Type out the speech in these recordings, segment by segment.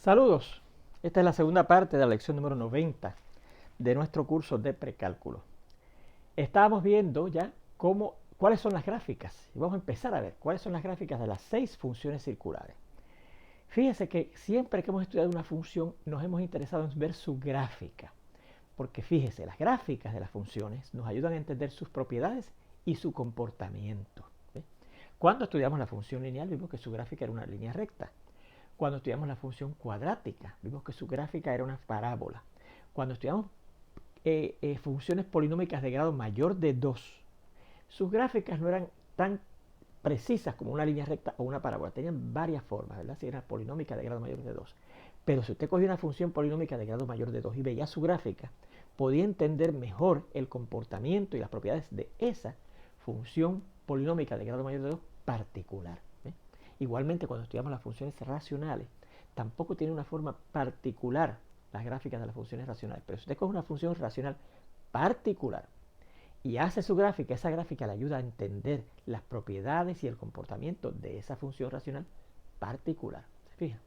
Saludos, esta es la segunda parte de la lección número 90 de nuestro curso de precálculo. Estábamos viendo ya cuáles son las gráficas y vamos a empezar a ver cuáles son las gráficas de las 6 funciones circulares. Fíjense que siempre que hemos estudiado una función nos hemos interesado en ver su gráfica, porque fíjense, las gráficas de las funciones nos ayudan a entender sus propiedades y su comportamiento. ¿Ve? Cuando estudiamos la función lineal vimos que su gráfica era una línea recta. Cuando estudiamos la función cuadrática, vimos que su gráfica era una parábola. Cuando estudiamos funciones polinómicas de grado mayor de 2, sus gráficas no eran tan precisas como una línea recta o una parábola. Tenían varias formas, ¿verdad? Si era polinómica de grado mayor de 2. Pero si usted cogía una función polinómica de grado mayor de 2 y veía su gráfica, podía entender mejor el comportamiento y las propiedades de esa función polinómica de grado mayor de 2 particular. Igualmente, cuando estudiamos las funciones racionales, tampoco tiene una forma particular las gráficas de las funciones racionales. Pero si usted coge una función racional particular y hace su gráfica, esa gráfica le ayuda a entender las propiedades y el comportamiento de esa función racional particular. ¿Se fija?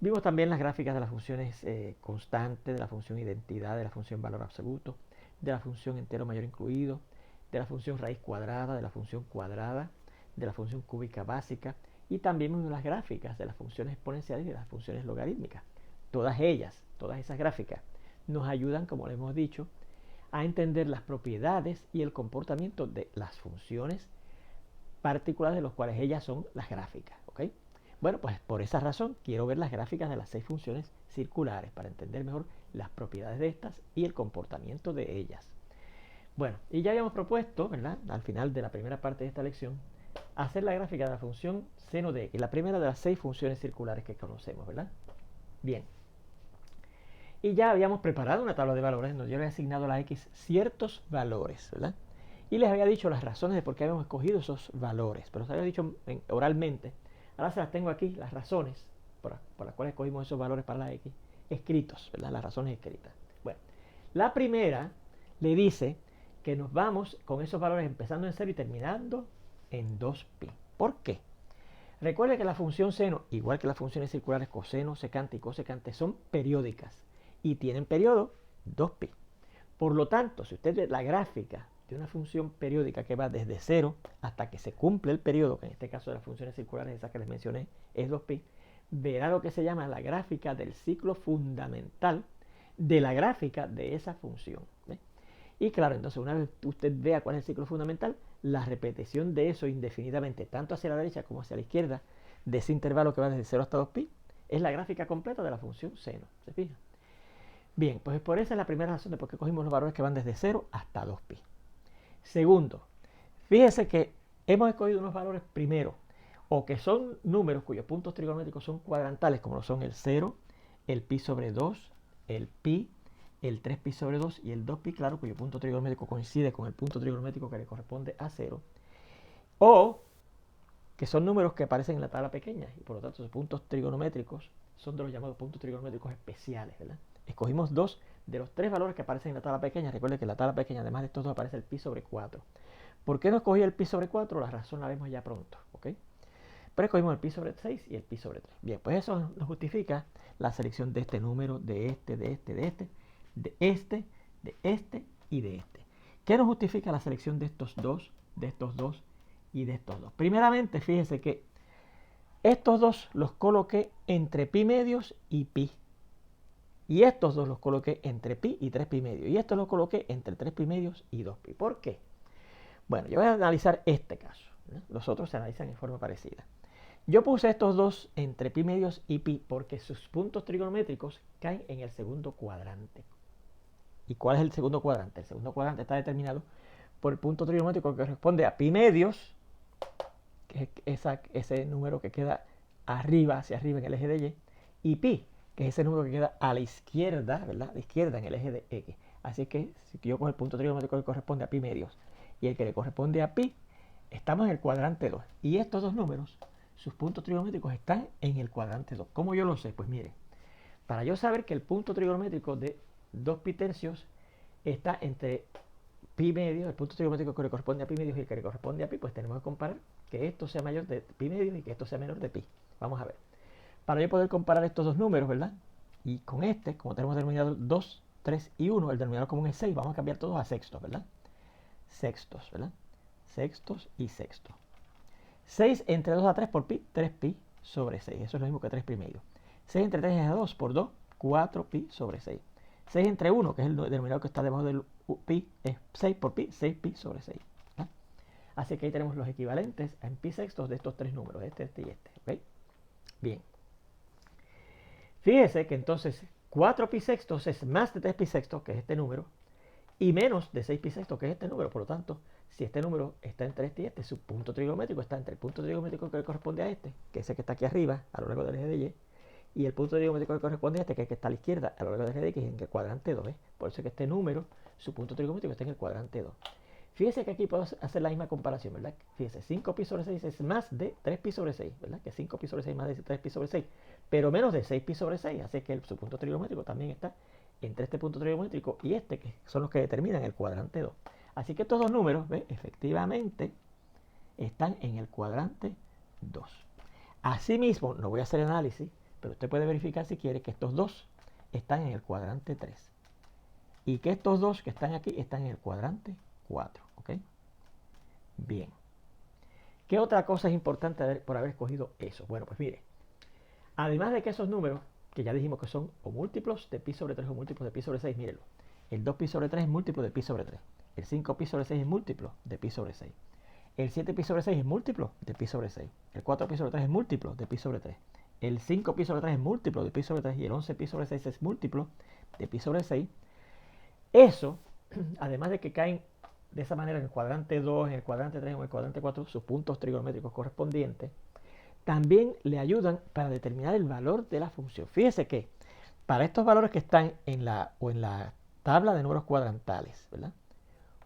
Vimos también las gráficas de las funciones constantes, de la función identidad, de la función valor absoluto, de la función entero mayor incluido, de la función raíz cuadrada, de la función cuadrada, de la función cúbica básica, y también vimos las gráficas de las funciones exponenciales y de las funciones logarítmicas. Todas esas gráficas, nos ayudan, como le hemos dicho, a entender las propiedades y el comportamiento de las funciones particulares de las cuales ellas son las gráficas. ¿Okay? Bueno, pues por esa razón quiero ver las gráficas de las 6 funciones circulares para entender mejor las propiedades de estas y el comportamiento de ellas. Bueno, y ya habíamos propuesto, ¿verdad?, al final de la primera parte de esta lección, hacer la gráfica de la función seno de x, la primera de las 6 funciones circulares que conocemos, ¿verdad? Bien. Y ya habíamos preparado una tabla de valores donde yo le he asignado a la x ciertos valores, ¿verdad? Y les había dicho las razones de por qué habíamos escogido esos valores, pero se había dicho oralmente. Ahora se las tengo aquí, las razones por las cuales escogimos esos valores para la x, escritos, ¿verdad? Las razones escritas. Bueno, la primera le dice que nos vamos con esos valores empezando en 0 y terminando en 2pi. ¿Por qué? Recuerde que la función seno, igual que las funciones circulares coseno, secante y cosecante, son periódicas y tienen periodo 2pi. Por lo tanto, si usted ve la gráfica de una función periódica que va desde 0 hasta que se cumple el periodo, que en este caso de las funciones circulares, esas que les mencioné, es 2pi, verá lo que se llama la gráfica del ciclo fundamental de la gráfica de esa función. ¿Ve? Y claro, entonces una vez usted vea cuál es el ciclo fundamental, la repetición de eso indefinidamente, tanto hacia la derecha como hacia la izquierda, de ese intervalo que va desde 0 hasta 2pi, es la gráfica completa de la función seno. ¿Se fija? Bien, pues por esa es la primera razón de por qué cogimos los valores que van desde 0 hasta 2pi. Segundo, fíjese que hemos escogido unos valores primero, o que son números cuyos puntos trigonométricos son cuadrantales, como lo son el 0, el pi sobre 2, el pi, el 3pi sobre 2 y el 2pi, claro, cuyo punto trigonométrico coincide con el punto trigonométrico que le corresponde a 0, o que son números que aparecen en la tabla pequeña y por lo tanto sus puntos trigonométricos son de los llamados puntos trigonométricos especiales, ¿verdad? Escogimos 2 de los 3 valores que aparecen en la tabla pequeña. Recuerde que en la tabla pequeña, además de estos 2, aparece el pi sobre 4. ¿Por qué no escogí el pi sobre 4? La razón la vemos ya pronto, ¿ok? Pero escogimos el pi sobre 6 y el pi sobre 3. Bien, pues eso nos justifica la selección de este número, de este, de este, de este, de este, de este y de este. ¿Qué nos justifica la selección de estos dos, de estos dos y de estos dos? Primeramente, fíjese que estos dos los coloqué entre pi medios y pi. Y estos dos los coloqué entre pi y 3pi medio. Y estos los coloqué entre 3pi medios y 2pi. ¿Por qué? Bueno, yo voy a analizar este caso. Los otros se analizan en forma parecida. Yo puse estos dos entre pi medios y pi porque sus puntos trigonométricos caen en el segundo cuadrante. ¿Y cuál es el segundo cuadrante? El segundo cuadrante está determinado por el punto trigonométrico que corresponde a pi medios, que es ese número que queda arriba, hacia arriba en el eje de y pi, que es ese número que queda a la izquierda, ¿verdad? A la izquierda en el eje de x. Así que si yo con el punto trigonométrico que corresponde a pi medios y el que le corresponde a pi, estamos en el cuadrante 2. Y estos dos números, sus puntos trigonométricos están en el cuadrante 2. ¿Cómo yo lo sé? Pues mire, para yo saber que el punto trigonométrico de 2pi tercios está entre pi medios, el punto trigonométrico que le corresponde a pi medios y el que le corresponde a pi, pues tenemos que comparar que esto sea mayor de pi medios y que esto sea menor de pi. Vamos a ver. para yo poder comparar estos dos números, ¿verdad? Y con este, como tenemos denominador 2, 3 y 1, el denominador común es 6, vamos a cambiar todos a sextos, ¿verdad? Sextos, ¿verdad? Sextos y sextos. 6 entre 2 a 3 por pi, 3pi sobre 6. Eso es lo mismo que 3 pi medio. 6 entre 3 es a 2 por 2, 4pi sobre 6. 6 entre 1, que es el denominador que está debajo del pi, es 6 por pi, 6pi sobre 6. ¿Ah? Así que ahí tenemos los equivalentes en pi sextos de estos tres números, este y este. ¿Okay? Bien. Fíjese que entonces 4pi sextos es más de 3pi sextos, que es este número, y menos de 6pi sextos, que es este número. Por lo tanto, si este número está entre este y este, su punto trigonométrico está entre el punto trigonométrico que corresponde a este, que es el que está aquí arriba, a lo largo del eje de Y, y el punto trigonométrico que corresponde a este, que es el que está a la izquierda, a lo largo del eje de X, en el cuadrante 2. Por eso es que este número, su punto trigonométrico está en el cuadrante 2. Fíjese que aquí puedo hacer la misma comparación, ¿verdad? Fíjese, 5pi sobre 6 es más de 3pi sobre 6, ¿verdad? Que 5pi sobre 6 es más de 3pi sobre 6, pero menos de 6pi sobre 6, así que su punto trigonométrico también está entre este punto trigonométrico y este, que son los que determinan el cuadrante 2. Así que estos dos números, ¿ve? Efectivamente, están en el cuadrante 2. Asimismo, no voy a hacer análisis, pero usted puede verificar si quiere que estos dos están en el cuadrante 3. Y que estos dos que están aquí están en el cuadrante 4. ¿Ok? Bien. ¿Qué otra cosa es importante por haber escogido eso? Bueno, pues mire, además de que esos números, que ya dijimos que son o múltiplos de pi sobre 3 o múltiplos de pi sobre 6, mírenlo. El 2pi sobre 3 es múltiplo de pi sobre 3. El 5pi sobre 6 es múltiplo de pi sobre 6. El 7pi sobre 6 es múltiplo de pi sobre 6. El 4pi sobre 3 es múltiplo de pi sobre 3. El 5pi sobre 3 es múltiplo de pi sobre 3. Y el 11pi sobre 6 es múltiplo de pi sobre 6. Eso, además de que caen de esa manera en el cuadrante 2, en el cuadrante 3 o en el cuadrante 4, sus puntos trigonométricos correspondientes, también le ayudan para determinar el valor de la función. Fíjese que para estos valores que están en la tabla de números cuadrantales, ¿verdad?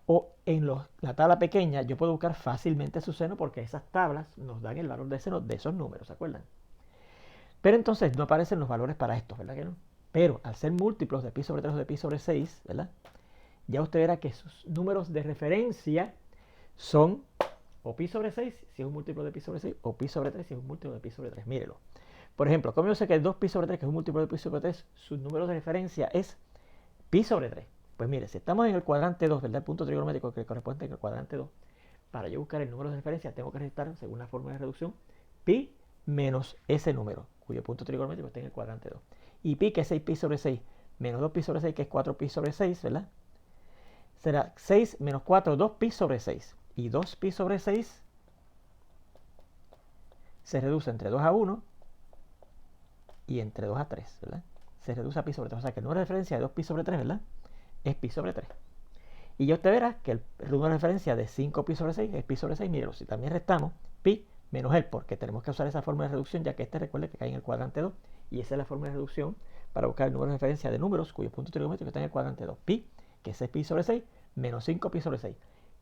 O en la tabla pequeña, yo puedo buscar fácilmente su seno porque esas tablas nos dan el valor de seno de esos números, ¿se acuerdan? Pero entonces no aparecen los valores para estos, ¿verdad que no? Pero al ser múltiplos de pi sobre 3 o de pi sobre 6, ¿verdad? Ya usted verá que sus números de referencia son o pi sobre 6 si es un múltiplo de pi sobre 6, o pi sobre 3 si es un múltiplo de pi sobre 3. Mírelo. Por ejemplo, como yo sé que el 2pi sobre 3, que es un múltiplo de pi sobre 3, su número de referencia es pi sobre 3. Pues mire, si estamos en el cuadrante 2, ¿verdad? El punto trigonométrico que corresponde al cuadrante 2, para yo buscar el número de referencia tengo que restar, según la fórmula de reducción, pi menos ese número, cuyo punto trigonométrico está en el cuadrante 2. Y pi, que es 6pi sobre 6, menos 2pi sobre 6, que es 4pi sobre 6, ¿verdad? Será 6 menos 4, 2pi sobre 6. Y 2pi sobre 6 se reduce entre 2 a 1 y entre 2 a 3, ¿verdad? Se reduce a pi sobre 3. O sea que el número de referencia de 2pi sobre 3, ¿verdad? Es pi sobre 3. Y ya usted verá que el número de referencia de 5pi sobre 6 es pi sobre 6. Mírenlo, si también restamos pi menos el, porque tenemos que usar esa fórmula de reducción, ya que recuerde que cae en el cuadrante 2. Y esa es la fórmula de reducción para buscar el número de referencia de números cuyo punto trigonométrico está en el cuadrante 2. Pi, que es pi sobre 6, menos 5pi sobre 6.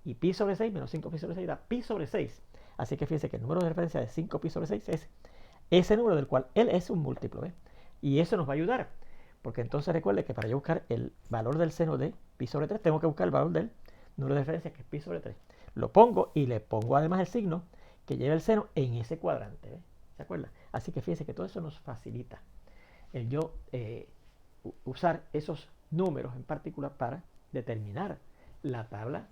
Y pi sobre 6 menos 5pi sobre 6 da pi sobre 6. Así que fíjense que el número de referencia de 5pi sobre 6 es ese número del cual él es un múltiplo. ¿Ve? Y eso nos va a ayudar. Porque entonces recuerde que para yo buscar el valor del seno de pi sobre 3, tengo que buscar el valor del número de referencia, que es pi sobre 3. Lo pongo y le pongo además el signo que lleva el seno en ese cuadrante. ¿Ve? ¿Se acuerda? Así que fíjense que todo eso nos facilita el yo usar esos números en particular para determinar la tabla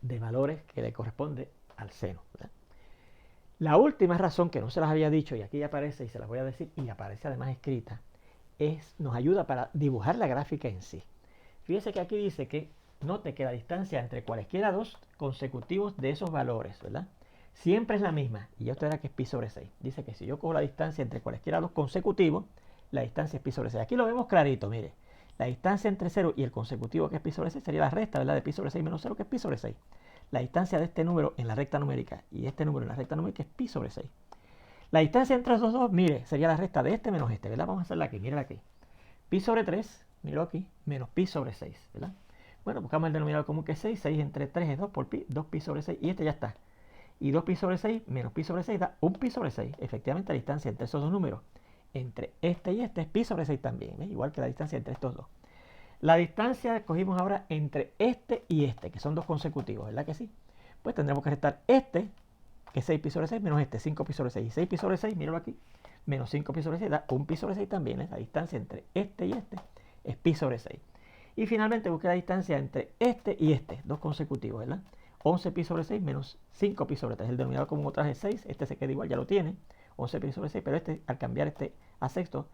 de valores que le corresponde al seno, ¿verdad? La última razón, que no se las había dicho y aquí aparece y se las voy a decir y aparece además escrita, nos ayuda para dibujar la gráfica en sí. Fíjese que aquí dice que note que la distancia entre cualesquiera dos consecutivos de esos valores, ¿verdad? Siempre es la misma, y ya usted verá que es pi sobre 6. Dice que si yo cojo la distancia entre cualesquiera dos consecutivos, la distancia es pi sobre 6. Aquí lo vemos clarito, mire. La distancia entre 0 y el consecutivo, que es pi sobre 6, sería la resta, ¿verdad? De pi sobre 6 menos 0, que es pi sobre 6. La distancia de este número en la recta numérica y este número en la recta numérica es pi sobre 6. La distancia entre esos dos, mire, sería la resta de este menos este, ¿verdad? Vamos a hacerla aquí, mírala aquí. Pi sobre 3, míralo aquí, menos pi sobre 6, ¿verdad? Bueno, buscamos el denominador común, que es 6. 6 entre 3 es 2 por pi, 2pi sobre 6, y este ya está. Y 2pi sobre 6 menos pi sobre 6 da 1pi sobre 6. Efectivamente, la distancia entre esos dos números, entre este y este, es pi sobre 6 también, ¿ves? Igual que la distancia entre estos dos. La distancia cogimos ahora entre este y este, que son dos consecutivos, ¿verdad que sí? Pues tendremos que restar este, que es 6pi sobre 6, menos este, 5pi sobre 6. Y 6pi sobre 6, míralo aquí, menos 5 pi sobre 6 da 1 pi sobre 6 también. La distancia entre este y este es pi sobre 6. Y finalmente busqué la distancia entre este y este, dos consecutivos, ¿verdad? 11 pi sobre 6 menos 5 pi sobre 3. El denominador común otra vez es 6, este se queda igual, ya lo tiene. 11 pi sobre 6, pero este, al cambiar este a sexto,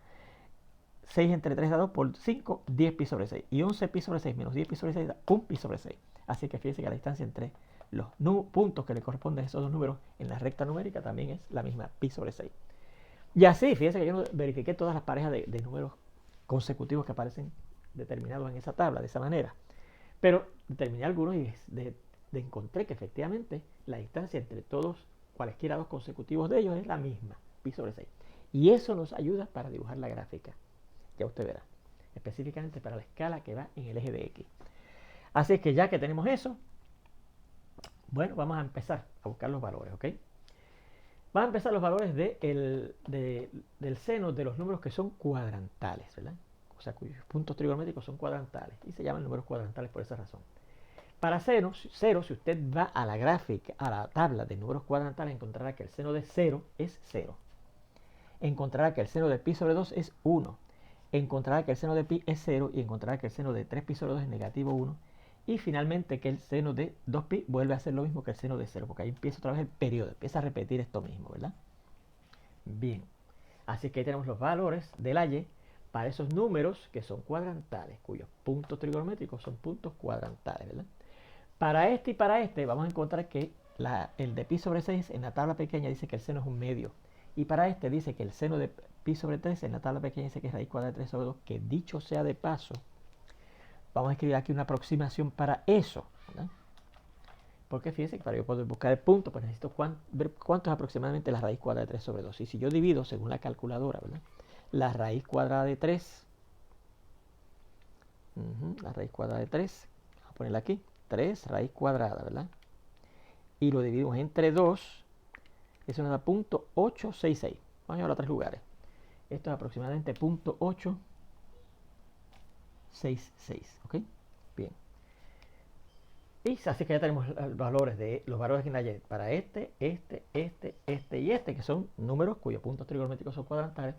6 entre 3 da 2 por 5, 10 pi sobre 6. Y 11 pi sobre 6 menos 10 pi sobre 6 da 1 pi sobre 6. Así que fíjense que la distancia entre los puntos que le corresponden a esos dos números en la recta numérica también es la misma, pi sobre 6. Y así, fíjense que yo verifiqué todas las parejas de números consecutivos que aparecen determinados en esa tabla, de esa manera. Pero determiné algunos y encontré que efectivamente la distancia entre todos, cualesquiera dos consecutivos de ellos, es la misma, pi sobre 6. Y eso nos ayuda para dibujar la gráfica. Ya usted verá, específicamente para la escala que va en el eje de X. Así que ya que tenemos eso, bueno, vamos a empezar a buscar los valores, ¿ok? Vamos a empezar los valores del seno de los números que son cuadrantales, ¿verdad? O sea, cuyos puntos trigonométricos son cuadrantales y se llaman números cuadrantales por esa razón. Para cero, si usted va a la gráfica, a la tabla de números cuadrantales, encontrará que el seno de 0 es 0. Encontrará que el seno de pi sobre 2 es 1. Encontrará que el seno de pi es 0 y encontrará que el seno de 3pi sobre 2 es negativo 1. Y finalmente que el seno de 2pi vuelve a ser lo mismo que el seno de 0, porque ahí empieza otra vez el periodo, empieza a repetir esto mismo, ¿verdad? Bien, así que ahí tenemos los valores de la y para esos números que son cuadrantales, cuyos puntos trigonométricos son puntos cuadrantales, ¿verdad? Para este y para este vamos a encontrar que el de pi sobre 6 en la tabla pequeña dice que el seno es un medio. Y para este dice que el seno de pi sobre 3 en la tabla pequeña dice que es raíz cuadrada de 3 sobre 2, que dicho sea de paso, vamos a escribir aquí una aproximación para eso, ¿verdad? Porque fíjense que para yo poder buscar el punto, pues necesito ver cuánto es aproximadamente la raíz cuadrada de 3 sobre 2. Y si yo divido según la calculadora, ¿verdad? La raíz cuadrada de 3, la raíz cuadrada de 3, vamos a ponerla aquí, 3 raíz cuadrada, ¿verdad? Y lo dividimos entre 2, eso nos da 0.866. Vamos a llevarlo a 3 lugares. Esto es aproximadamente 0.866, ¿ok? Bien. Y así que ya tenemos los valores en la y para este y este, que son números cuyos puntos trigonométricos son cuadrantales,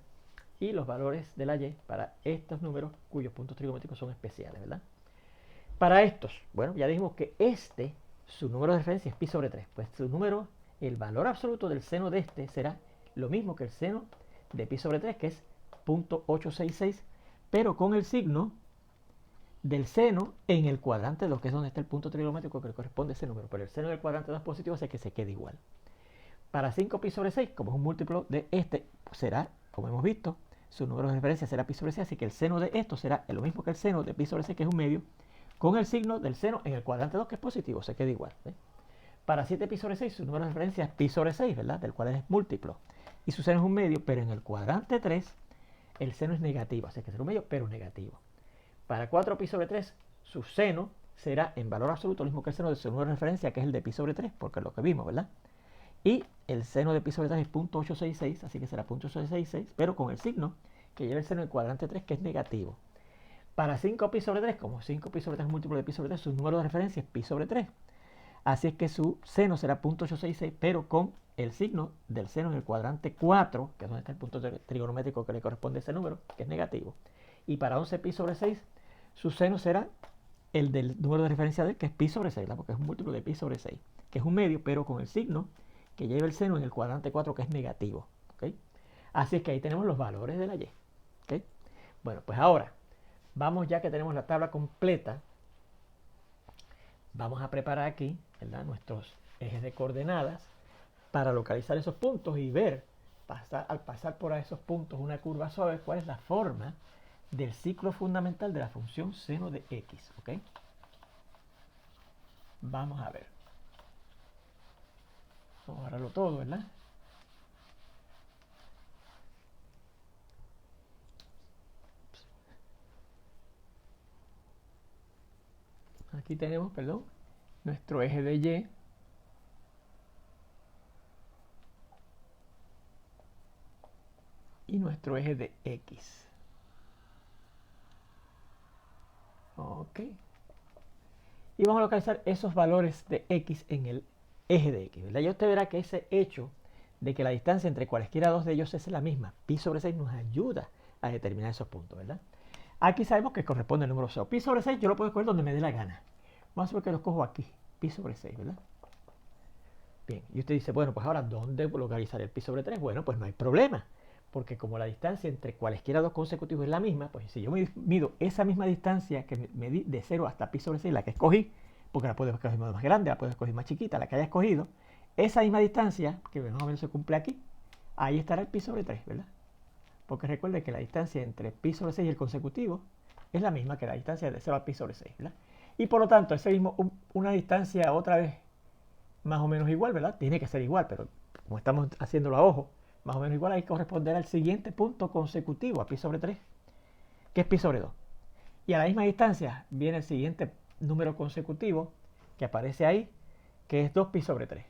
y los valores de la y para estos números cuyos puntos trigonométricos son especiales, ¿verdad? Para estos, bueno, ya dijimos que su número de referencia es pi sobre 3. Pues su número, el valor absoluto del seno de este será lo mismo que el seno de pi sobre 3, que es 0.866, pero con el signo del seno en el cuadrante 2, que es donde está el punto trigonométrico que le corresponde a ese número. Pero el seno del cuadrante 2 positivo hace que se quede igual. Para 5 pi sobre 6, como es un múltiplo de este, será, como hemos visto, su número de referencia será pi sobre 6, así que el seno de esto será lo mismo que el seno de pi sobre 6, que es un medio, con el signo del seno en el cuadrante 2, que es positivo, se queda igual. Para 7 pi sobre 6, su número de referencia es pi sobre 6, ¿verdad? Del cual es múltiplo. Y su seno es un medio, pero en el cuadrante 3, el seno es negativo, así que será un medio, pero negativo. Para 4 pi sobre 3, su seno será en valor absoluto lo mismo que el seno de su número de referencia, que es el de pi sobre 3, porque es lo que vimos, ¿verdad? Y el seno de pi sobre 3 es 0.866, así que será 0.866, pero con el signo que lleva el seno en el cuadrante 3, que es negativo. Para 5 pi sobre 3, como 5 pi sobre 3 es múltiplo de pi sobre 3, su número de referencia es pi sobre 3. Así es que su seno será 0.866, pero con el signo del seno en el cuadrante 4, que es donde está el punto trigonométrico que le corresponde a ese número, que es negativo. Y para 11 pi sobre 6, su seno será el del número de referencia de él, que es pi sobre 6, ¿verdad? Porque es un múltiplo de pi sobre 6, que es un medio, pero con el signo que lleva el seno en el cuadrante 4, que es negativo. ¿Okay? Así es que ahí tenemos los valores de la y. ¿Okay? Bueno, pues ahora, vamos, ya que tenemos la tabla completa, vamos a preparar aquí, ¿verdad?, nuestros ejes de coordenadas para localizar esos puntos y ver, al pasar por esos puntos una curva suave, cuál es la forma del ciclo fundamental de la función seno de x. ¿Ok? Vamos a ver. Vamos a agarrarlo todo, ¿verdad? Aquí tenemos, perdón, nuestro eje de y. Y nuestro eje de x. Ok. Y vamos a localizar esos valores de x en el eje de x, ¿verdad? Ya usted verá que ese hecho de que la distancia entre cualesquiera dos de ellos es la misma. Pi sobre 6 nos ayuda a determinar esos puntos, ¿verdad? Aquí sabemos que corresponde al número 0. Pi sobre 6 yo lo puedo escoger donde me dé la gana. Vamos a ver que lo cojo aquí. Pi sobre 6, ¿verdad? Bien, y usted dice, bueno, pues ahora, ¿dónde localizar el pi sobre 3? Bueno, pues no hay problema, porque como la distancia entre cualesquiera dos consecutivos es la misma, pues si yo mido esa misma distancia que medí de 0 hasta pi sobre 6, la que escogí, porque la puedo escoger más grande, la puedo escoger más chiquita, la que haya escogido, esa misma distancia, que más o menos se cumple aquí, ahí estará el pi sobre 3, ¿verdad? Porque recuerde que la distancia entre pi sobre 6 y el consecutivo es la misma que la distancia de 0 a pi sobre 6, ¿verdad? Y por lo tanto, ese mismo, una distancia otra vez más o menos igual, ¿verdad? Tiene que ser igual, pero como estamos haciéndolo a ojo, más o menos igual, hay que corresponder al siguiente punto consecutivo, a pi sobre 3, que es pi sobre 2. Y a la misma distancia viene el siguiente número consecutivo que aparece ahí, que es 2 pi sobre 3.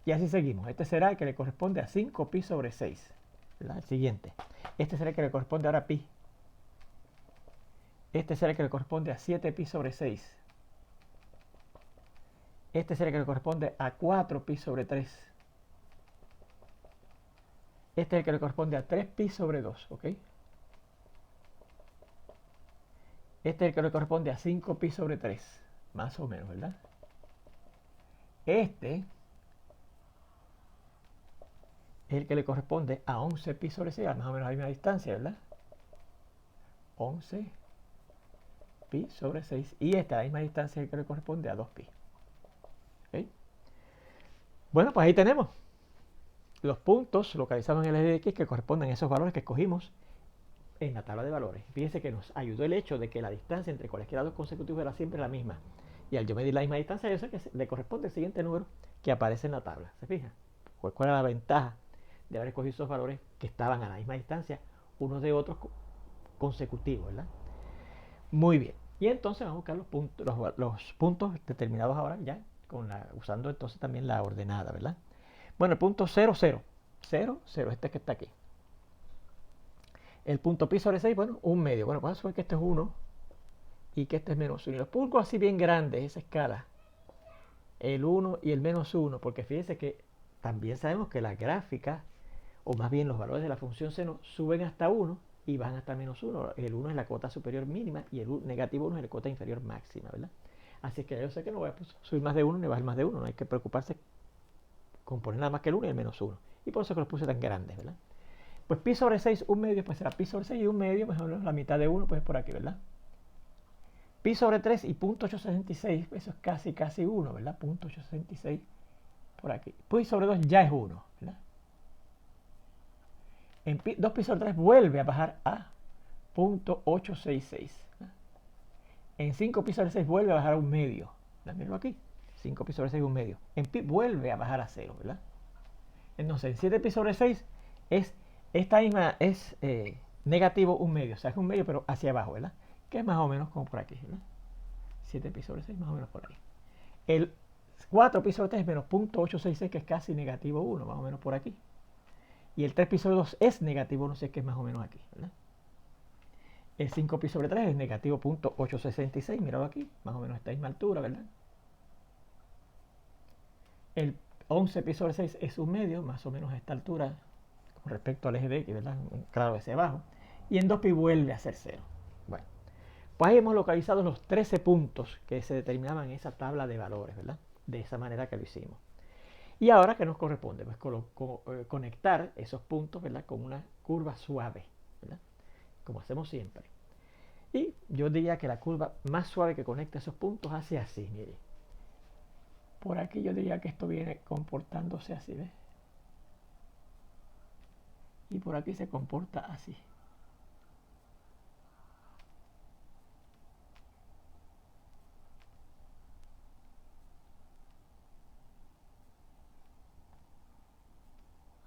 Y así seguimos. Este será el que le corresponde a 5 pi sobre 6, ¿verdad? El siguiente. Este será el que le corresponde ahora a pi. Este será el que le corresponde a 7 pi sobre 6. Este será el que le corresponde a 4 pi sobre 3. Este es el que le corresponde a 3 pi sobre 2, ¿ok? Este es el que le corresponde a 5 pi sobre 3, más o menos, ¿verdad? Este es el que le corresponde a 11 pi sobre 6, más o menos a la misma distancia, ¿verdad? 11 pi sobre 6. Y esta, a la misma distancia, es el que le corresponde a 2 pi. ¿Okay? Bueno, pues ahí tenemos los puntos localizados en el eje de X que corresponden a esos valores que escogimos en la tabla de valores. Fíjense que nos ayudó el hecho de que la distancia entre cualesquiera dos consecutivos era siempre la misma. Y al yo medir la misma distancia, yo sé que le corresponde el siguiente número que aparece en la tabla. ¿Se fija? Pues, ¿cuál era la ventaja de haber escogido esos valores que estaban a la misma distancia unos de otros consecutivos, ¿verdad? Muy bien. Y entonces vamos a buscar los puntos determinados ahora ya, usando entonces también la ordenada, ¿verdad? Bueno, el punto 0, 0. 0, 0, este que está aquí. El punto pi sobre 6, bueno, un medio. Bueno, vamos a ver que este es 1 y que este es menos 1. Y los pongo así bien grandes, esa escala. El 1 y el menos 1, porque fíjense que también sabemos que la gráfica, o más bien los valores de la función seno, suben hasta 1 y bajan hasta menos 1. El 1 es la cota superior mínima y el negativo 1 es la cota inferior máxima, ¿verdad? Así que yo sé que no voy a subir más de 1 ni bajar más de 1. No hay que preocuparse con poner nada más que el 1 y el menos 1. Y por eso que los puse tan grandes, ¿verdad? Pues pi sobre 6, un medio, pues será pi sobre 6 y un medio, más o menos la mitad de 1, pues es por aquí, ¿verdad? Pi sobre 3 y punto 866, eso es casi 1, ¿verdad? Punto 866 por aquí. Pi sobre 2 ya es 1, ¿verdad? En 2 pi sobre 3 vuelve a bajar a punto 866. ¿verdad? En 5 pi sobre 6 vuelve a bajar a un medio. Mírenlo aquí. 5 pi sobre 6 un medio. En pi vuelve a bajar a 0, ¿verdad? Entonces, en 7 pi sobre 6 esta misma es negativo un medio. O sea, es un medio, pero hacia abajo, ¿verdad? Que es más o menos como por aquí, ¿verdad? 7 pi sobre 6, más o menos por ahí. El 4 pi sobre 3 es menos punto 866, que es casi negativo 1, más o menos por aquí. Y el 3 pi sobre 2 es negativo 1, sé que es más o menos aquí, ¿verdad? El 5 pi sobre 3 es negativo punto 866, míralo aquí, más o menos a esta misma altura, ¿verdad? El 11 pi sobre 6 es un medio, más o menos a esta altura, con respecto al eje de X, ¿verdad? Claro, hacia abajo. Y en 2 pi vuelve a ser 0. Bueno, pues ahí hemos localizado los 13 puntos que se determinaban en esa tabla de valores, ¿verdad? De esa manera que lo hicimos. Y ahora, ¿qué nos corresponde? Pues conectar esos puntos, ¿verdad? Con una curva suave, ¿verdad? Como hacemos siempre. Y yo diría que la curva más suave que conecta esos puntos hace así, mire. Por aquí yo diría que esto viene comportándose así, ¿ves? Y por aquí se comporta así.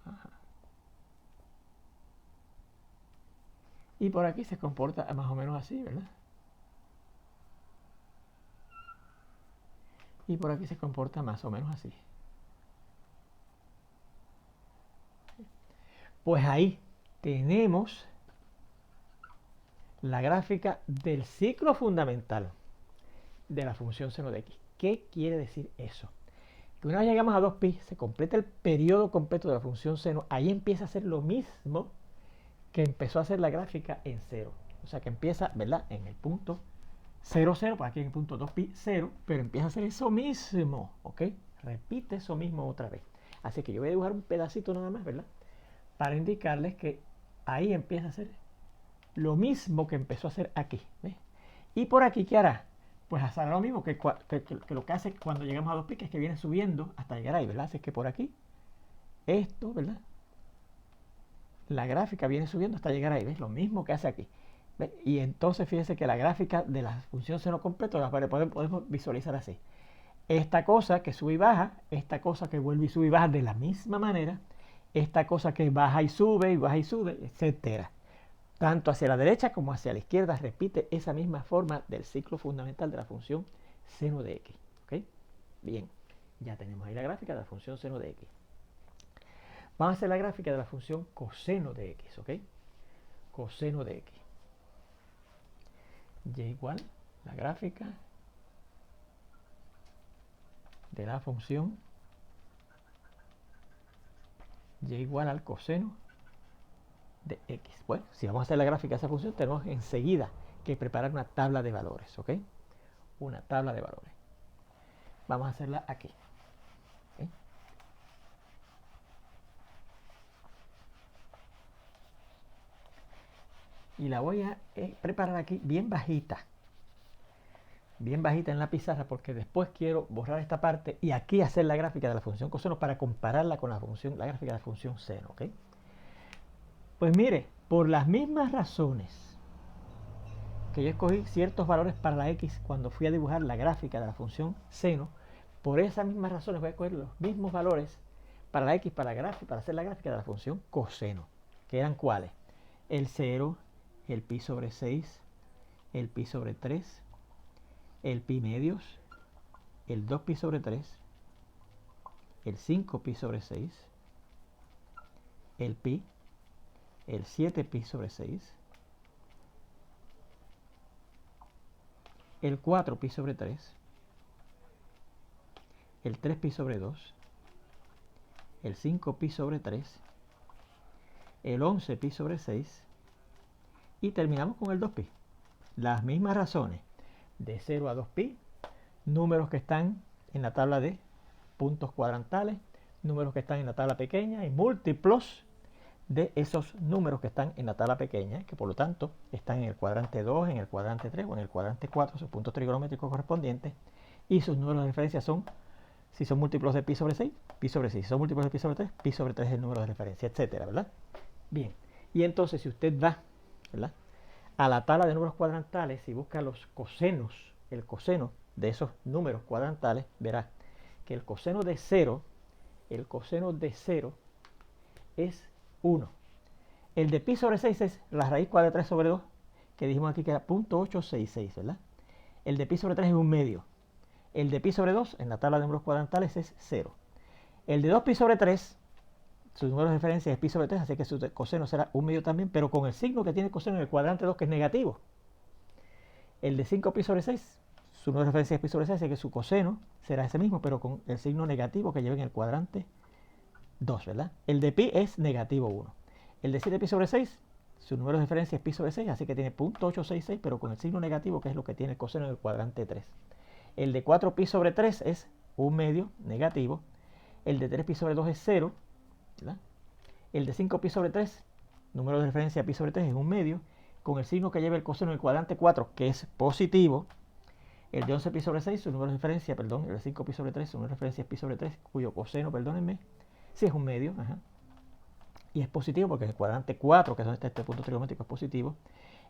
Ajá. Y por aquí se comporta más o menos así, ¿verdad? Y por aquí se comporta más o menos así. Pues ahí tenemos la gráfica del ciclo fundamental de la función seno de x. ¿Qué quiere decir eso? Que una vez llegamos a 2pi, se completa el periodo completo de la función seno, ahí empieza a hacer lo mismo que empezó a hacer la gráfica en 0. O sea que empieza, ¿verdad? En el punto 0, 0, pues aquí en el punto 2pi, 0, pero empieza a hacer eso mismo, ¿ok? Repite eso mismo otra vez. Así que yo voy a dibujar un pedacito nada más, ¿verdad? Para indicarles que ahí empieza a hacer lo mismo que empezó a hacer aquí, ¿ves? Y por aquí, ¿qué hará? Pues hará lo mismo que lo que hace cuando llegamos a 2pi, que es que viene subiendo hasta llegar ahí, ¿verdad? Así que por aquí, esto, ¿verdad? La gráfica viene subiendo hasta llegar ahí, ¿ves? Lo mismo que hace aquí. ¿Ves? Y entonces fíjense que la gráfica de la función seno completo la podemos visualizar así. Esta cosa que sube y baja, esta cosa que vuelve y sube y baja de la misma manera, esta cosa que baja y sube, etcétera. Tanto hacia la derecha como hacia la izquierda repite esa misma forma del ciclo fundamental de la función seno de x. ¿Ok? Bien, ya tenemos ahí la gráfica de la función seno de x. Vamos a hacer la gráfica de la función coseno de x. ¿Ok? Coseno de x. Y igual la gráfica de la función y igual al coseno de x. Bueno, si vamos a hacer la gráfica de esa función, tenemos enseguida que preparar una tabla de valores, ¿ok? Una tabla de valores. Vamos a hacerla aquí. ¿Okay? Y la voy a preparar aquí bien bajita en la pizarra, porque después quiero borrar esta parte y aquí hacer la gráfica de la función coseno para compararla con la gráfica de la función seno, ¿ok? Pues mire, por las mismas razones que yo escogí ciertos valores para la x cuando fui a dibujar la gráfica de la función seno, por esas mismas razones voy a escoger los mismos valores para la x para hacer la gráfica de la función coseno, que eran cuáles: el 0, el pi sobre 6, el pi sobre 3, el pi medios, el 2pi sobre 3, el 5pi sobre 6, el pi, el 7pi sobre 6, el 4pi sobre 3, el 3pi sobre 2, el 5pi sobre 3, el 11pi sobre 6 y terminamos con el 2pi. Las mismas razones, de 0 a 2pi, números que están en la tabla de puntos cuadrantales, números que están en la tabla pequeña y múltiplos de esos números que están en la tabla pequeña, que por lo tanto están en el cuadrante 2, en el cuadrante 3 o en el cuadrante 4, sus puntos trigonométricos correspondientes, y sus números de referencia son, si son múltiplos de pi sobre 6, pi sobre 6, si son múltiplos de pi sobre 3, pi sobre 3 es el número de referencia, etcétera, ¿verdad? Bien, y entonces si usted va, ¿verdad?, a la tabla de números cuadrantales y busca los cosenos, el coseno de esos números cuadrantales, verá que el coseno de 0 es 1. El de pi sobre 6 es la raíz cuadrada de 3 sobre 2, que dijimos aquí que era 0.866, ¿verdad? El de pi sobre 3 es un medio. El de pi sobre 2 en la tabla de números cuadrantales es 0. El de 2pi sobre 3, su número de referencia es pi sobre 3, así que su coseno será un medio también, pero con el signo que tiene el coseno en el cuadrante 2, que es negativo. El de 5pi sobre 6, su número de referencia es pi sobre 6, así que su coseno será ese mismo, pero con el signo negativo que lleva en el cuadrante 2, ¿verdad? El de pi es negativo 1. El de 7pi sobre 6, su número de referencia es pi sobre 6, así que tiene 0.866, pero con el signo negativo, que es lo que tiene el coseno en el cuadrante 3. El de 4pi sobre 3 es un medio negativo. El de 3pi sobre 2 es 0, ¿verdad? El de 5pi sobre 3, número de referencia pi sobre 3 es un medio, con el signo que lleva el coseno en el cuadrante 4, que es positivo. El de 11pi sobre 6, su número de referencia, el de 5pi sobre 3, su número de referencia es pi sobre 3, cuyo coseno, perdónenme, sí es un medio, y es positivo porque en el cuadrante 4, que es donde está este punto trigonométrico, es positivo.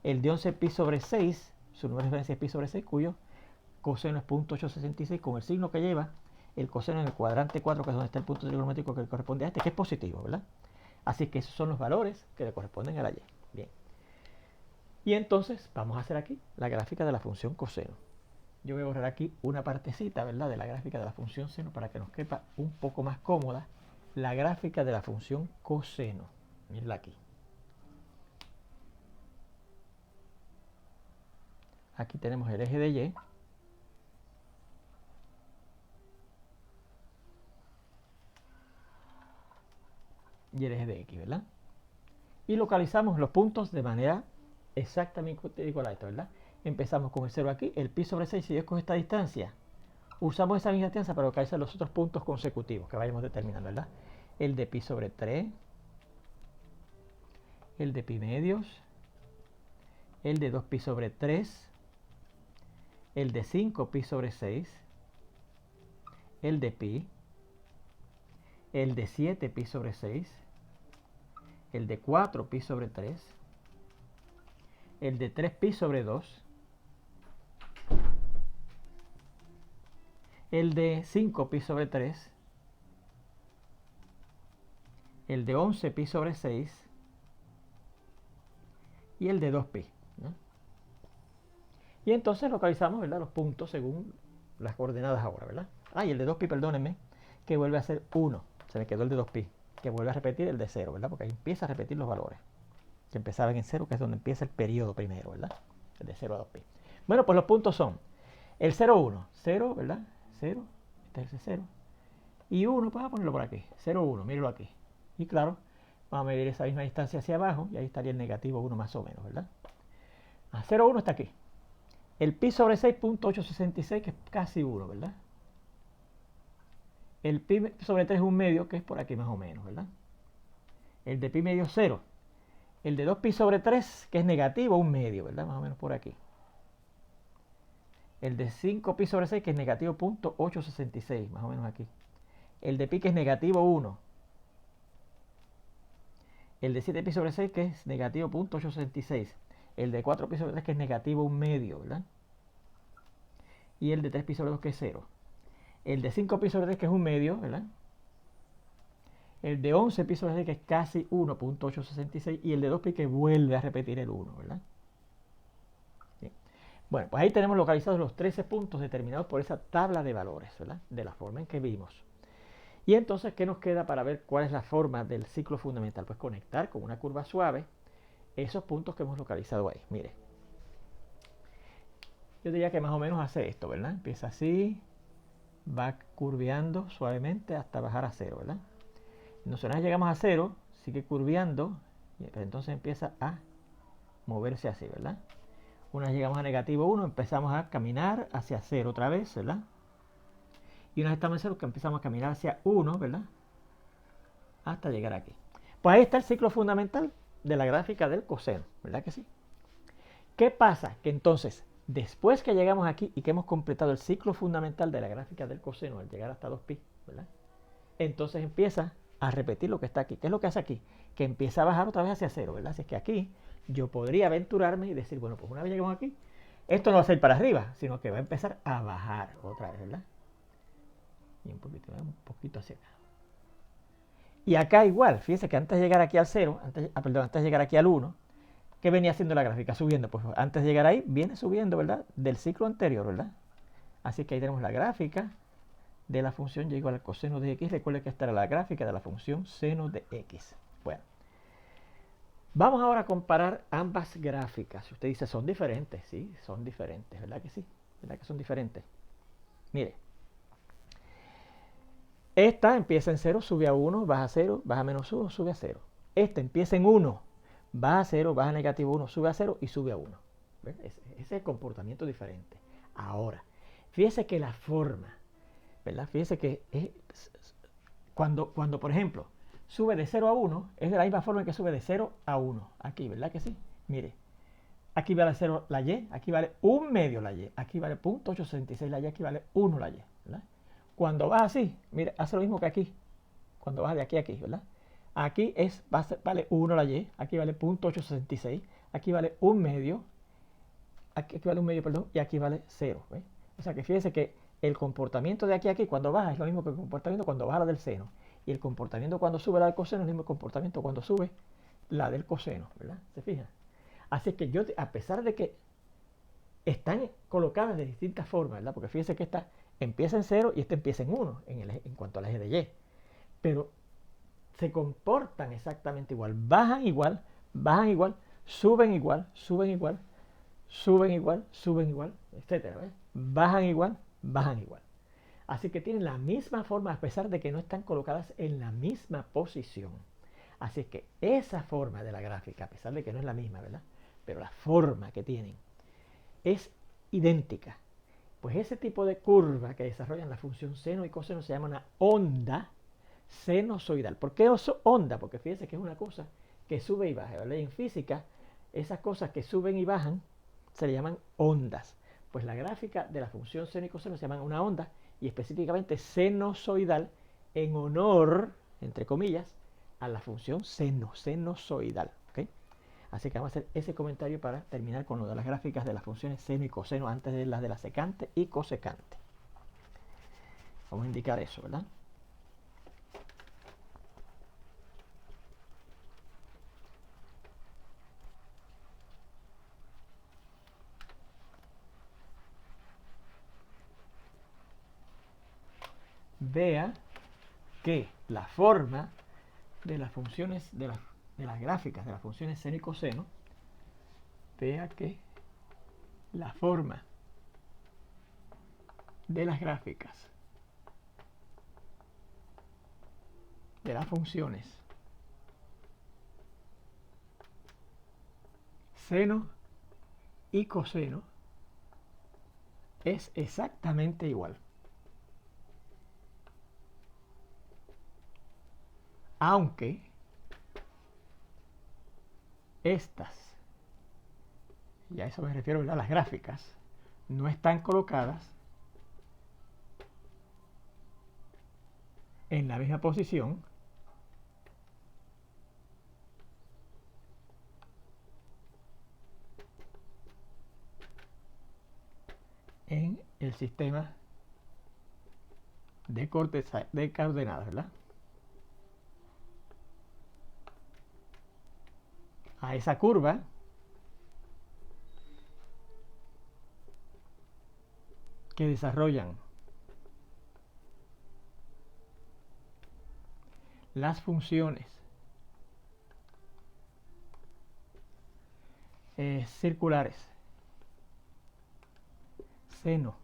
El de 11pi sobre 6, su número de referencia es pi sobre 6, cuyo coseno es 0.866, con el signo que lleva el coseno en el cuadrante 4, que es donde está el punto trigonométrico que corresponde a este, que es positivo, ¿verdad? Así que esos son los valores que le corresponden a la y. Bien. Y entonces vamos a hacer aquí la gráfica de la función coseno. Yo voy a borrar aquí una partecita, ¿verdad?, de la gráfica de la función seno para que nos quepa un poco más cómoda la gráfica de la función coseno. Mirenla aquí. Aquí tenemos el eje de y. y el eje de X, ¿verdad? Y localizamos los puntos de manera exactamente igual a esto, ¿verdad? Empezamos con el 0 aquí, el pi sobre 6, si yo escojo esta distancia, usamos esa misma distancia para localizar los otros puntos consecutivos que vayamos determinando, ¿verdad? El de pi sobre 3, el de pi medios, el de 2pi sobre 3, el de 5pi sobre 6, el de pi, el de 7pi sobre 6, el de 4pi sobre 3, el de 3pi sobre 2, el de 5pi sobre 3, el de 11pi sobre 6 y el de 2pi, ¿no? Y entonces localizamos, ¿verdad?, los puntos según las coordenadas ahora, ¿verdad? Y el de 2pi, perdónenme, que vuelve a ser 1. Se me quedó el de 2pi, que vuelve a repetir el de 0, ¿verdad? Porque ahí empieza a repetir los valores que empezaban en 0, que es donde empieza el periodo primero, ¿verdad? El de 0 a 2pi. Bueno, pues los puntos son el 0, 1, 0, ¿verdad? 0, este es el 0. Y 1, pues vamos a ponerlo por aquí. 0, 1, míralo aquí. Y claro, vamos a medir esa misma distancia hacia abajo y ahí estaría el negativo 1 más o menos, ¿verdad? 0, 1 está aquí. El pi sobre 6.866, que es casi 1, ¿verdad? El pi sobre 3 es un medio, que es por aquí más o menos, ¿verdad? El de pi medio 0. El de 2pi sobre 3, que es negativo, un medio, ¿verdad? Más o menos por aquí. El de 5pi sobre 6, que es negativo 0.866, más o menos aquí. El de pi, que es negativo 1. El de 7pi sobre 6, que es negativo 0.866. El de 4pi sobre 3, que es negativo un medio, ¿verdad? Y el de 3pi sobre 2, que es 0. El de 5pi sobre 3, que es un medio, ¿verdad? El de 11pi sobre 6, que es casi 1.866. Y el de 2pi, que vuelve a repetir el 1, ¿verdad? Bien. Bueno, pues ahí tenemos localizados los 13 puntos determinados por esa tabla de valores, ¿verdad? De la forma en que vimos. Y entonces, ¿qué nos queda para ver cuál es la forma del ciclo fundamental? Pues conectar con una curva suave esos puntos que hemos localizado ahí. Mire, yo diría que más o menos hace esto, ¿verdad? Empieza así, va curveando suavemente hasta bajar a 0, ¿verdad? Nosotros llegamos a 0, sigue curveando, pero entonces empieza a moverse así, ¿verdad? Una vez llegamos a negativo 1, empezamos a caminar hacia 0 otra vez, ¿verdad? Y una vez estamos en 0, que empezamos a caminar hacia 1, ¿verdad? Hasta llegar aquí. Pues ahí está el ciclo fundamental de la gráfica del coseno, ¿verdad que sí? ¿Qué pasa? Que entonces, después que llegamos aquí y que hemos completado el ciclo fundamental de la gráfica del coseno al llegar hasta 2pi, ¿verdad? Entonces empieza a repetir lo que está aquí. ¿Qué es lo que hace aquí? Que empieza a bajar otra vez hacia 0, ¿verdad? Así es que aquí yo podría aventurarme y decir, bueno, pues una vez llegamos aquí, esto no va a ser para arriba, sino que va a empezar a bajar otra vez, ¿verdad? Y un poquito hacia acá. Y acá igual, fíjense que antes de llegar aquí al 0, antes de llegar aquí al 1, ¿qué venía haciendo la gráfica? Subiendo. Pues antes de llegar ahí, viene subiendo, ¿verdad? Del ciclo anterior, ¿verdad? Así que ahí tenemos la gráfica de la función y igual al coseno de x. Recuerde que esta era la gráfica de la función seno de x. Bueno, vamos ahora a comparar ambas gráficas. Usted dice, son diferentes. Sí, son diferentes, ¿verdad que sí? ¿Verdad que son diferentes? Mire, esta empieza en 0, sube a 1, baja a 0, baja a menos 1, sube a 0. Esta empieza en 1, baja a 0, baja a negativo 1, sube a 0 y sube a 1. Ese es el comportamiento diferente. Ahora, fíjese que la forma, ¿verdad? Fíjese que cuando, por ejemplo, sube de 0 a 1, es de la misma forma que sube de 0 a 1. Aquí, ¿verdad que sí? Mire, aquí vale 0 la y, aquí vale 1 medio la y, aquí vale 0.866 la y, aquí vale 1 la y, ¿verdad? Cuando vas así, mire, hace lo mismo que aquí. Cuando vas de aquí a aquí, ¿verdad? Aquí vale 1 la y, aquí vale 0.866, aquí vale 1 medio, aquí vale 1 medio, perdón, y aquí vale 0. ¿Ves? O sea que fíjense que el comportamiento de aquí a aquí cuando baja es lo mismo que el comportamiento cuando baja la del seno. Y el comportamiento cuando sube la del coseno es el mismo comportamiento cuando sube la del coseno, ¿verdad? ¿Se fijan? Así que yo, a pesar de que están colocadas de distintas formas, ¿verdad? Porque fíjense que esta empieza en 0 y esta empieza en 1 en cuanto al eje de y. Pero se comportan exactamente igual. Bajan igual, suben igual, suben igual, suben igual, suben igual, etc. ¿Ves? Bajan igual, bajan igual. Así que tienen la misma forma a pesar de que no están colocadas en la misma posición. Así es que esa forma de la gráfica, a pesar de que no es la misma, ¿verdad? Pero la forma que tienen es idéntica. Pues ese tipo de curva que desarrollan la función seno y coseno se llama una onda sinusoidal. ¿Por qué onda? Porque fíjense que es una cosa que sube y baja, ¿verdad? Y en física, esas cosas que suben y bajan se le llaman ondas. Pues la gráfica de la función seno y coseno se llaman una onda, y específicamente sinusoidal, en honor, entre comillas, a la función sinusoidal. ¿Okay? Así que vamos a hacer ese comentario para terminar con lo de las gráficas de las funciones seno y coseno antes de las de la secante y cosecante. Vamos a indicar eso, ¿verdad? Vea que la forma de las funciones, de las gráficas de las funciones seno y coseno, vea que la forma de las gráficas de las funciones seno y coseno es exactamente igual. Aunque estas, y a eso me refiero, ¿verdad? Las gráficas no están colocadas en la misma posición en el sistema de coordenadas, ¿verdad? A esa curva que desarrollan las funciones circulares seno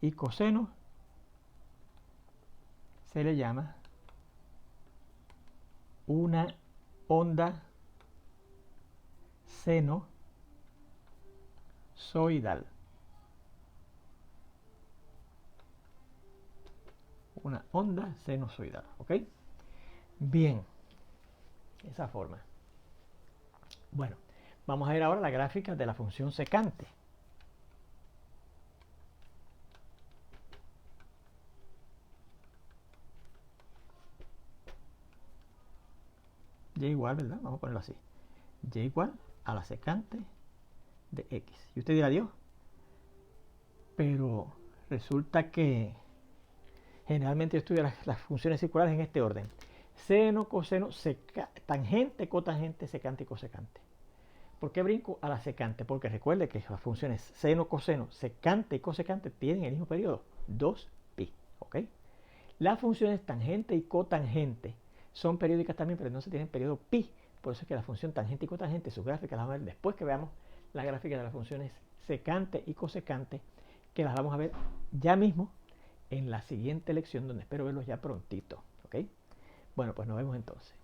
y coseno se le llama una onda sinusoidal. Una onda sinusoidal, ¿ok? Bien, esa forma. Bueno, vamos a ver ahora la gráfica de la función secante. Y igual, ¿verdad? Vamos a ponerlo así. Y igual a la secante de x. Y usted dirá, Dios, pero resulta que generalmente yo estudio las funciones circulares en este orden: seno, coseno, tangente, cotangente, secante y cosecante. ¿Por qué brinco a la secante? Porque recuerde que las funciones seno, coseno, secante y cosecante tienen el mismo periodo, 2pi. ¿Ok? Las funciones tangente y cotangente son periódicas también, pero no se tienen periodo pi. Por eso es que la función tangente y cotangente, sus gráficas las vamos a ver después que veamos la gráfica de las funciones secante y cosecante, que las vamos a ver ya mismo en la siguiente lección, donde espero verlos ya prontito. ¿Ok? Bueno, pues nos vemos entonces.